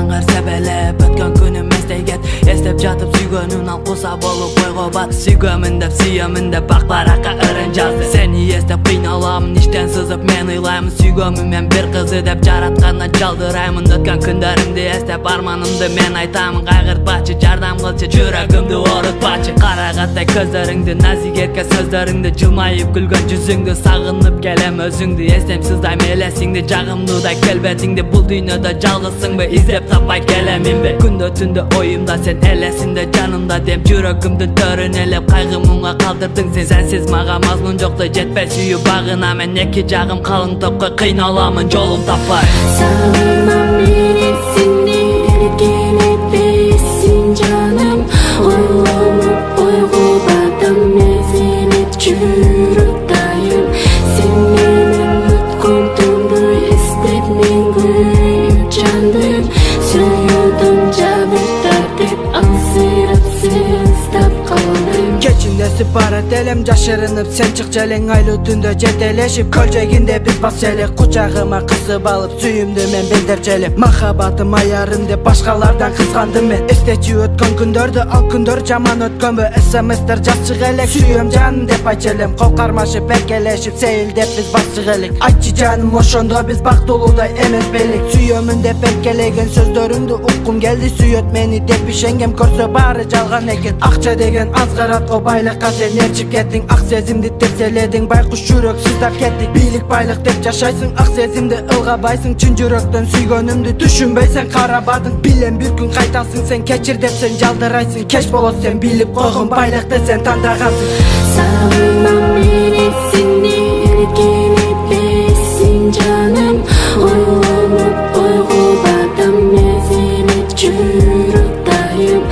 аңғар себелеп өткен күнім есте кет. Естеп жатып сүйгөнүн ал куса болуп ойго бат. Сүйгөмүн деп сүйөмүн деп бак баракка ырын жазды. Сени эстеп кыйналамын, иштен сызып мен ыйлаймын. Сүйгөмүн мен бир кызы деп жараткандан жалдыраймын. Өткөн күндөрүмдү эстеп арманымды мен айтамын. Кайгыртпачы, жардам кылчы, жүрөгүмдү оорутпачы. Карагаттай көздөрүңдү, назик эрке сөздөрүңдү, жылмайып күлгөн жүзүңдү сагынып келем өзүңдү. Эстем сыздайм элесиңди, жагымдуудай келбетиңди. Бул дүйнөдө жалгызсыңбы, издеп таппай келеминби? Күндө түндө оюмда сен элесинде, жанымда дем жүрөгүмдү төрүнөлөп кайгы муңга калдырдың сен. Сенсиз мага мазмун жоктой жетпей сүйүү багына мен эки жагым калың топко кыйналамын жолум таппай. Сагынма мени сени эркелетпейсиң жаным, ойлонуп ойго батам мезенет жүрөктайым. Сен менен өткөн түндү эстеп мен күйүп жандым. Сүйүүдүм жабыктар деп алсырап сыздап калдым. Кечиндесип барат элем жашырынып, сен чык желең айлуу түндө жетелешип. Көлжегинде биз бас элек, кучагыма кысып алып, сүйүмдү мен билдирчелеп. Махабатым аярым деп башкалардан кызгандым мен. Эстечи өткөн күндөрдү, ал күндөр жаман өткөнбү? СМСтер жазчык элек, сүйөм жаным деп айтчы элем. Кол кармашып эркелешип, сейилдеп биз басчык элек. Айтчы жаным, ошондо биз бактылуудай эмес белек. Сүйөмүн деп эркелеген сөздөрүңдү уккум келди. Сүйөт мени деп ишенгем, көрсө баары жалган экен. Акча деген азгаратко байлыкка сен ээрчип кеттиң. Ак сезимди терселедиң, байкуш жүрөк сыздап кеттик. Бийлик байлык деп жашайсың, ак сезимди ылгабайсың. Чын жүрөктөн сүйгөнүмдү түшүнбөйсүң, карабадың. Билем бир күн кайтасың сен, кечир деп сен жалдырайсың. Кеч болот сен билип койгон байлыкты сен тандагансың. Сагынма мени сени эркелетпейсиң жаным, ойлонуп ойго батам мезенет жүрөктайым.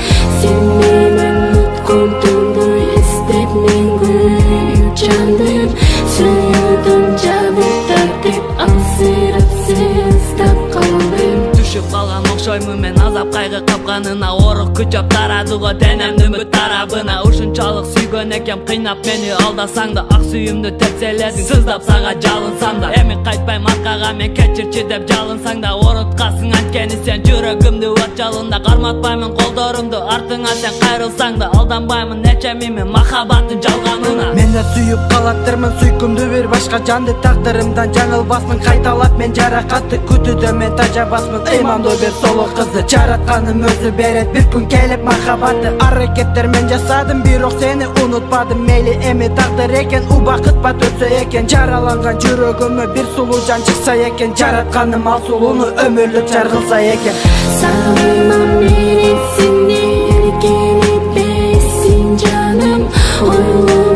Сен менен өткөн түндү эстеп мен күйүп жандым. Сүйүүдүм жабыктар деп алсырап сыздап калдым. Түшүп калган окшоймун мен азап кайгы капканына. Орук күчөп тарады го денемдин бүт тарабына. Ушунчалык сүйгөн экем, кыйнап мени алдасаң да. Ак сүйүмдү терселедиң, сыздап сага жалынсам да. Эми кайтпайм аркага мен, кечирчи деп жалынсаң да. Оруткасың анткени сен жүрөгүмдү от жалында. Карматпаймын колдорумду артыңа сен кайрылсаң да. Алданбаймын нечемимин махабаттын жалганына. Мен да сүйүп калаттырмын сүйкүмдүү бир башка жанды. Тагдырымдан жаңылбасмын, кайталап мен жаракатты. Күтүүдө мен тажабасмын, ыймамдуу бир соло кызды. Жаратканым өзү берет бир күн келип махабатты. Аракеттер мен жасадым, бирок сени унутпадым. Мейли эми тагдыр экен, убакыт өтсө экен. Жараланган жүрөгүмө бир сулуу жан чыкса экен. Жаратканым ал сулууну өмүрлүк жар кылса экен. Сагынма мени сени эркелетпейсиң жаным, ойлонуп